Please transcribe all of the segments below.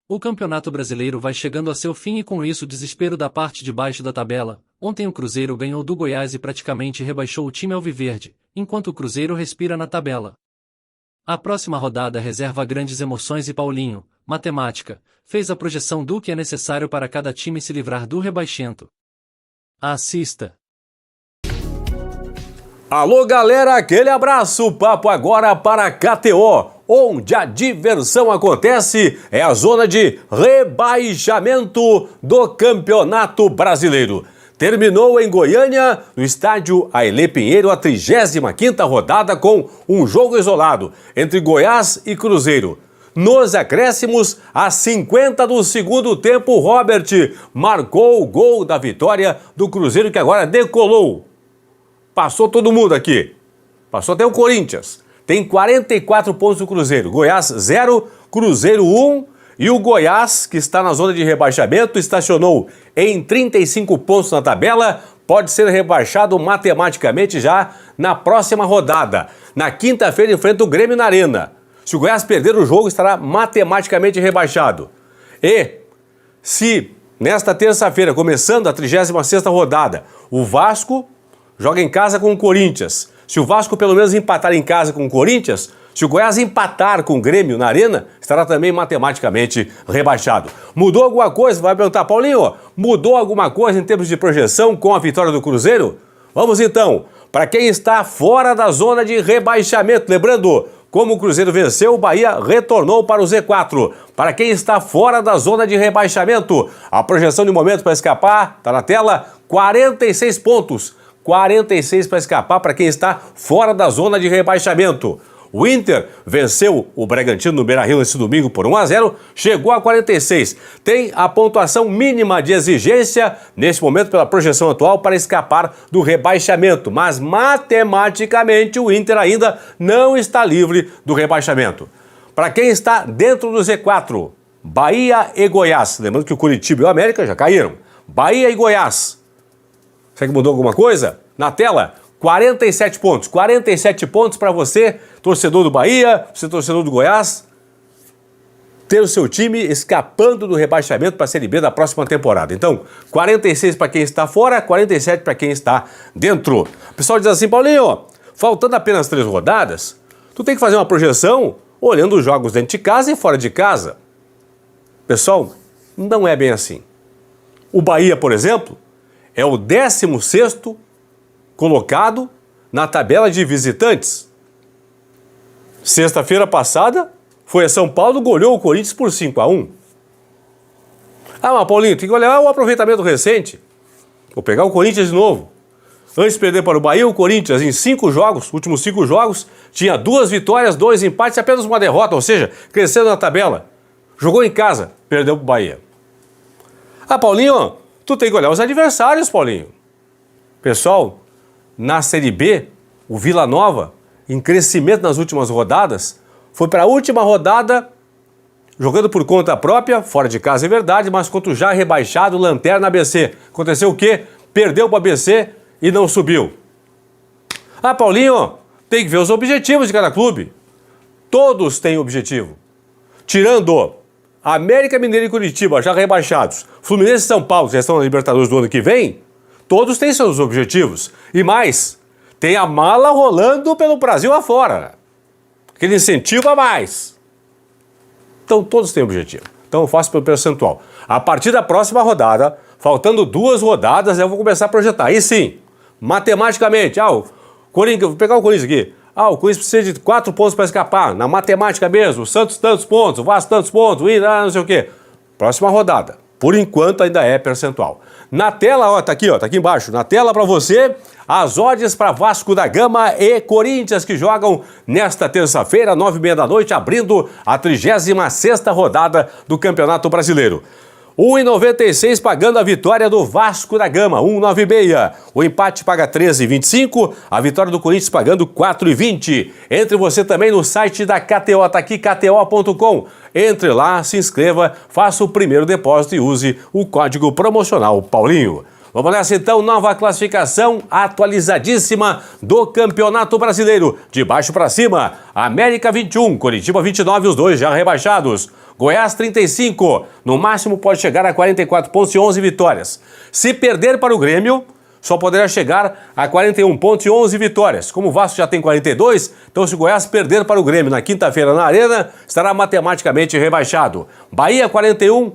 O Campeonato Brasileiro vai chegando a seu fim e com isso o desespero da parte de baixo da tabela. Ontem o Cruzeiro ganhou do Goiás e praticamente rebaixou o time alviverde, enquanto o Cruzeiro respira na tabela. A próxima rodada reserva grandes emoções e Paulinho, matemática, fez a projeção do que é necessário para cada time se livrar do rebaixamento. Assista! Alô galera, aquele abraço, papo agora para KTO, onde a diversão acontece, é a zona de rebaixamento do Campeonato Brasileiro. Terminou em Goiânia, no estádio Ailê Pinheiro, a 35ª rodada com um jogo isolado entre Goiás e Cruzeiro. Nos acréscimos, a 50 do segundo tempo, Robert marcou o gol da vitória do Cruzeiro que agora decolou. Passou todo mundo aqui. Passou até o Corinthians. Tem 44 pontos do Cruzeiro. Goiás 0, Cruzeiro 1. E o Goiás, que está na zona de rebaixamento, estacionou em 35 pontos na tabela. Pode ser rebaixado matematicamente já na próxima rodada. Na quinta-feira enfrenta o Grêmio na Arena. Se o Goiás perder o jogo, estará matematicamente rebaixado. E se nesta terça-feira, começando a 36ª rodada, o Vasco joga em casa com o Corinthians. Se o Vasco pelo menos empatar em casa com o Corinthians, se o Goiás empatar com o Grêmio na Arena, estará também matematicamente rebaixado. Mudou alguma coisa? Vai perguntar, Paulinho, mudou alguma coisa em termos de projeção com a vitória do Cruzeiro? Vamos então, para quem está fora da zona de rebaixamento, lembrando, como o Cruzeiro venceu, o Bahia retornou para o Z4. Para quem está fora da zona de rebaixamento, a projeção de momento para escapar, está na tela, 46 pontos. 46 para escapar para quem está fora da zona de rebaixamento. O Inter venceu o Bragantino no Beira-Rio nesse domingo por 1-0, chegou a 46. Tem a pontuação mínima de exigência nesse momento pela projeção atual para escapar do rebaixamento, mas matematicamente o Inter ainda não está livre do rebaixamento. Para quem está dentro do Z4, Bahia e Goiás, lembrando que o Curitiba e o América já caíram. Bahia e Goiás. Será que mudou alguma coisa? Na tela, 47 pontos. 47 pontos para você, torcedor do Bahia, você torcedor do Goiás, ter o seu time escapando do rebaixamento para a Série B da próxima temporada. Então, 46 para quem está fora, 47 para quem está dentro. O pessoal diz assim, Paulinho, faltando apenas 3 rodadas, tu tem que fazer uma projeção olhando os jogos dentro de casa e fora de casa. Pessoal, não é bem assim. O Bahia, por exemplo, é o 16º colocado na tabela de visitantes. Sexta-feira passada, foi a São Paulo, goleou o Corinthians por 5-1. Ah, mas Paulinho, tem que olhar o aproveitamento recente. Vou pegar o Corinthians de novo. Antes de perder para o Bahia, o Corinthians em 5 jogos, últimos 5 jogos, tinha 2 vitórias, 2 empates e apenas uma derrota, ou seja, crescendo na tabela. Jogou em casa, perdeu para o Bahia. Ah, Paulinho, tu tem que olhar os adversários, Paulinho. Pessoal, na Série B, o Vila Nova, em crescimento nas últimas rodadas, foi para a última rodada jogando por conta própria, fora de casa é verdade, mas contra o já rebaixado Lanterna ABC. Aconteceu o quê? Perdeu para o ABC e não subiu. Ah, Paulinho, tem que ver os objetivos de cada clube. Todos têm objetivo. Tirando América Mineiro e Curitiba, já rebaixados, Fluminense e São Paulo, já estão na Libertadores do ano que vem, todos têm seus objetivos. E mais, tem a mala rolando pelo Brasil afora. Aquele incentivo a mais. Então todos têm objetivo. Então eu faço pelo percentual. A partir da próxima rodada, faltando 2 rodadas, eu vou começar a projetar. Aí sim, matematicamente, o Corinthians, vou pegar o Corinthians aqui. O Corinthians precisa de 4 pontos para escapar. Na matemática mesmo, o Santos tantos pontos, o Vasco tantos pontos, o Inter não sei o quê. Próxima rodada. Por enquanto ainda é percentual. Na tela, tá aqui embaixo, na tela para você, as odds para Vasco da Gama e Corinthians que jogam nesta terça-feira, 9h30 da noite, abrindo a 36ª rodada do Campeonato Brasileiro. 1,96 pagando a vitória do Vasco da Gama, 1,96. O empate paga 13,25, a vitória do Corinthians pagando 4,20. Entre você também no site da KTO, tá aqui kto.com. Entre lá, se inscreva, faça o primeiro depósito e use o código promocional Paulinho. Vamos nessa então, nova classificação atualizadíssima do Campeonato Brasileiro. De baixo para cima, América 21, Coritiba 29, os dois já rebaixados. Goiás 35, no máximo pode chegar a 44 pontos e 11 vitórias. Se perder para o Grêmio, só poderá chegar a 41 pontos e 11 vitórias. Como o Vasco já tem 42, então se o Goiás perder para o Grêmio na quinta-feira na Arena, estará matematicamente rebaixado. Bahia 41,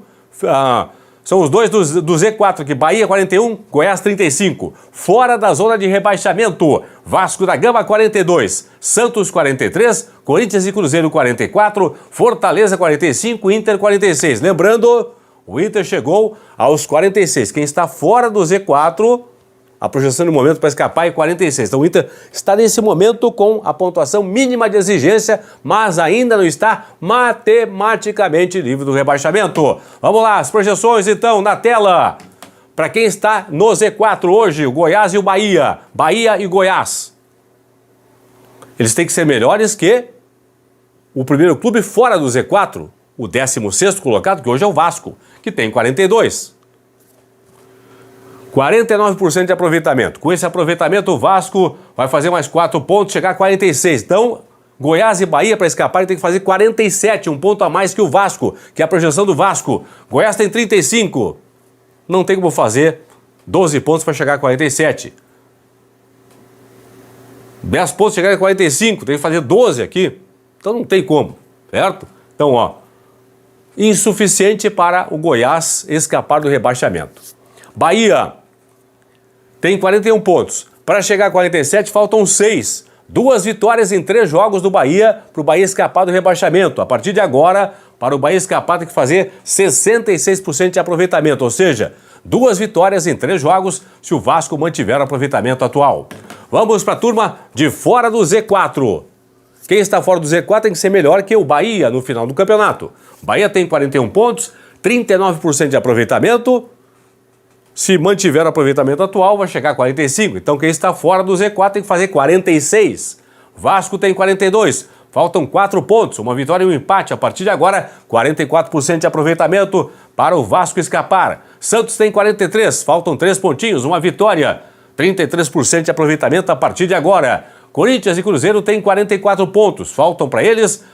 são os dois do Z4 aqui, Bahia 41, Goiás 35. Fora da zona de rebaixamento, Vasco da Gama 42, Santos 43, Corinthians e Cruzeiro 44, Fortaleza 45, Inter 46. Lembrando, o Inter chegou aos 46. Quem está fora do Z4, a projeção no momento para escapar é 46. Então o Inter está nesse momento com a pontuação mínima de exigência, mas ainda não está matematicamente livre do rebaixamento. Vamos lá, as projeções então na tela. Para quem está no Z4 hoje, o Goiás e o Bahia. Bahia e Goiás. Eles têm que ser melhores que o primeiro clube fora do Z4, o 16º colocado, que hoje é o Vasco, que tem 42. 49% de aproveitamento. Com esse aproveitamento, o Vasco vai fazer mais 4 pontos, chegar a 46. Então, Goiás e Bahia, para escapar, tem que fazer 47, um ponto a mais que o Vasco, que é a projeção do Vasco. Goiás tem 35. Não tem como fazer 12 pontos para chegar a 47. 10 pontos chegar a 45, tem que fazer 12 aqui. Então não tem como, certo? Então, ó, insuficiente para o Goiás escapar do rebaixamento. Bahia tem 41 pontos. Para chegar a 47, faltam 6. 2 vitórias em 3 jogos do Bahia para o Bahia escapar do rebaixamento. A partir de agora, para o Bahia escapar, tem que fazer 66% de aproveitamento. Ou seja, 2 vitórias em 3 jogos se o Vasco mantiver o aproveitamento atual. Vamos para a turma de fora do Z4. Quem está fora do Z4 tem que ser melhor que o Bahia no final do campeonato. Bahia tem 41 pontos, 39% de aproveitamento. Se mantiver o aproveitamento atual, vai chegar a 45. Então quem está fora do Z4 tem que fazer 46. Vasco tem 42. Faltam 4 pontos, uma vitória e um empate. A partir de agora, 44% de aproveitamento para o Vasco escapar. Santos tem 43. Faltam 3 pontinhos, uma vitória. 33% de aproveitamento a partir de agora. Corinthians e Cruzeiro têm 44 pontos. Faltam para eles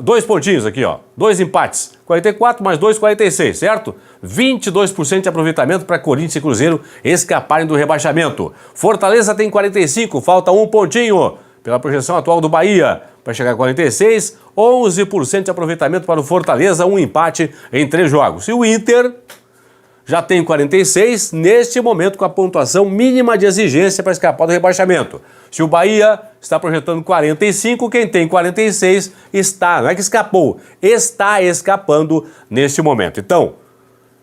2 pontinhos aqui, ó. 2 empates. 44 mais 2, 46, certo? 22% de aproveitamento para Corinthians e Cruzeiro escaparem do rebaixamento. Fortaleza tem 45, falta 1 pontinho pela projeção atual do Bahia para chegar a 46. 11% de aproveitamento para o Fortaleza, 1 empate em 3 jogos. E o Inter já tem 46, neste momento com a pontuação mínima de exigência para escapar do rebaixamento. Se o Bahia está projetando 45, quem tem 46 está, não é que escapou, está escapando neste momento. Então,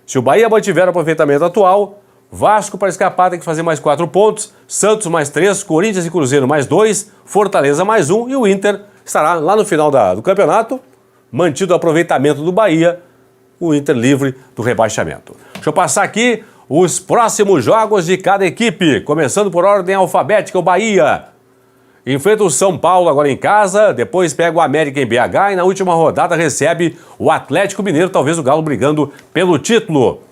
se o Bahia mantiver o aproveitamento atual, Vasco para escapar tem que fazer mais 4 pontos, Santos mais 3, Corinthians e Cruzeiro mais 2, Fortaleza mais 1 e o Inter estará lá no final do campeonato, mantido o aproveitamento do Bahia, o Inter livre do rebaixamento. Deixa eu passar aqui os próximos jogos de cada equipe, começando por ordem alfabética. O Bahia enfrenta o São Paulo agora em casa, depois pega o América em BH e na última rodada recebe o Atlético Mineiro, talvez o Galo brigando pelo título.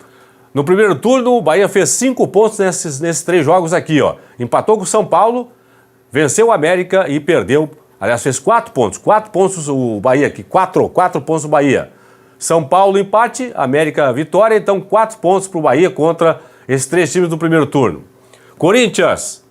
No primeiro turno, o Bahia fez 5 pontos nesses 3 jogos aqui, ó. Empatou com o São Paulo, venceu o América e perdeu, aliás, fez 4 pontos. 4 pontos o Bahia aqui, 4 pontos o Bahia. São Paulo empate, América vitória, então 4 pontos para o Bahia contra esses 3 times do primeiro turno. Corinthians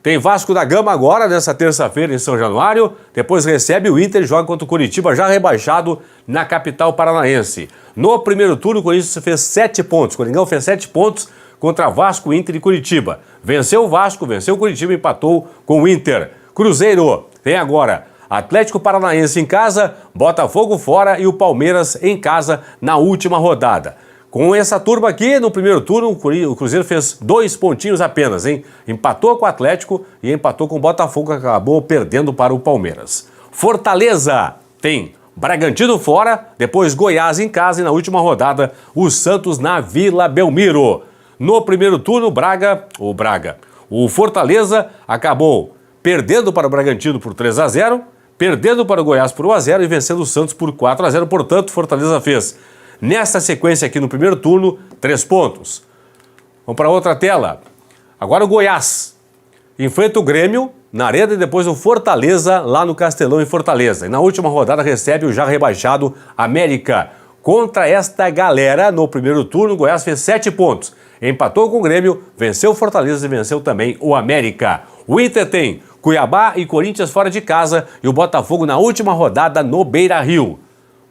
tem Vasco da Gama agora, nessa terça-feira em São Januário, depois recebe o Inter e joga contra o Coritiba, já rebaixado na capital paranaense. No primeiro turno, o Corinthians fez 7 pontos, o Coringão fez 7 pontos contra Vasco, Inter e Coritiba. Venceu o Vasco, venceu o Coritiba e empatou com o Inter. Cruzeiro tem agora Atlético Paranaense em casa, Botafogo fora e o Palmeiras em casa na última rodada. Com essa turma aqui, no primeiro turno, o Cruzeiro fez 2 pontinhos apenas, hein? Empatou com o Atlético e empatou com o Botafogo, que acabou perdendo para o Palmeiras. Fortaleza tem Bragantino fora, depois Goiás em casa e na última rodada, o Santos na Vila Belmiro. No primeiro turno, o Fortaleza acabou perdendo para o Bragantino por 3-0, perdendo para o Goiás por 1-0 e vencendo o Santos por 4-0. Portanto, Fortaleza fez, nessa sequência aqui no primeiro turno, 3 pontos. Vamos para outra tela. Agora o Goiás enfrenta o Grêmio na Arena e depois o Fortaleza lá no Castelão em Fortaleza. E na última rodada recebe o já rebaixado América. Contra esta galera, no primeiro turno, o Goiás fez 7 pontos. Empatou com o Grêmio, venceu o Fortaleza e venceu também o América. O Inter tem Cuiabá e Corinthians fora de casa e o Botafogo na última rodada no Beira-Rio.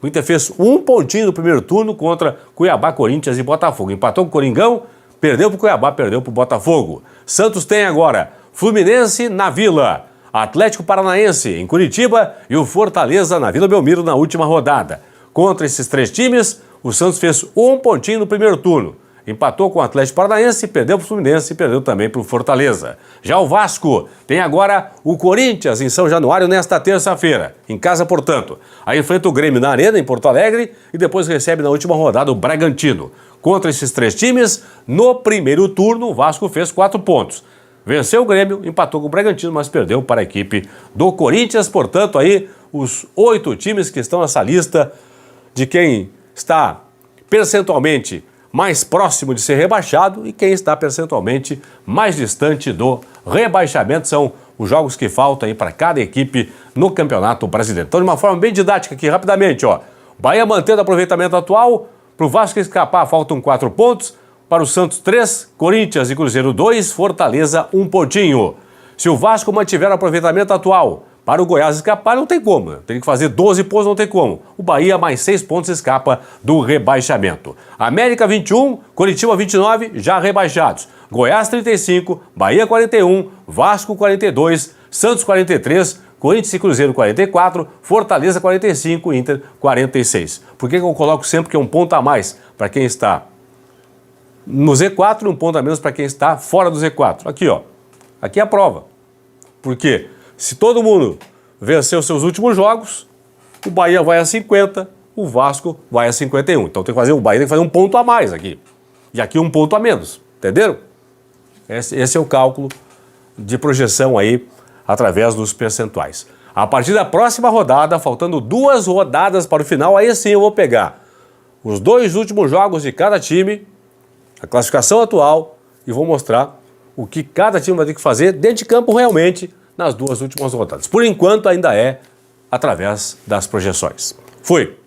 O Inter fez 1 pontinho no primeiro turno contra Cuiabá, Corinthians e Botafogo. Empatou com o Coringão, perdeu para o Cuiabá, perdeu para o Botafogo. Santos tem agora Fluminense na Vila, Atlético Paranaense em Curitiba e o Fortaleza na Vila Belmiro na última rodada. Contra esses 3 times, o Santos fez 1 pontinho no primeiro turno. Empatou com o Atlético Paranaense, perdeu para o Fluminense e perdeu também para o Fortaleza. Já o Vasco tem agora o Corinthians em São Januário nesta terça-feira. Em casa, portanto. Aí enfrenta o Grêmio na Arena, em Porto Alegre, e depois recebe na última rodada o Bragantino. Contra esses 3 times, no primeiro turno, o Vasco fez 4 pontos. Venceu o Grêmio, empatou com o Bragantino, mas perdeu para a equipe do Corinthians. Portanto, aí os 8 times que estão nessa lista de quem está percentualmente mais próximo de ser rebaixado e quem está percentualmente mais distante do rebaixamento. São os jogos que faltam aí para cada equipe no Campeonato Brasileiro. Então, de uma forma bem didática aqui, rapidamente, ó. Bahia mantendo o aproveitamento atual, para o Vasco escapar faltam 4 pontos, para o Santos 3, Corinthians e Cruzeiro 2, Fortaleza 1 pontinho. Se o Vasco mantiver o aproveitamento atual, para o Goiás escapar não tem como, tem que fazer 12 pontos, não tem como. O Bahia mais 6 pontos escapa do rebaixamento. América 21, Coritiba 29, já rebaixados. Goiás 35, Bahia 41, Vasco 42, Santos 43, Corinthians e Cruzeiro 44, Fortaleza 45, Inter 46. Por que eu coloco sempre que é um ponto a mais para quem está no Z4 e um ponto a menos para quem está fora do Z4? Aqui, ó. Aqui é a prova. Por quê? Se todo mundo venceu seus últimos jogos, o Bahia vai a 50, o Vasco vai a 51. Então o Bahia tem que fazer um ponto a mais aqui. E aqui um ponto a menos. Entenderam? Esse é o cálculo de projeção aí através dos percentuais. A partir da próxima rodada, faltando 2 rodadas para o final, aí sim eu vou pegar os 2 últimos jogos de cada time, a classificação atual, e vou mostrar o que cada time vai ter que fazer dentro de campo realmente nas 2 últimas rodadas. Por enquanto ainda é através das projeções. Fui!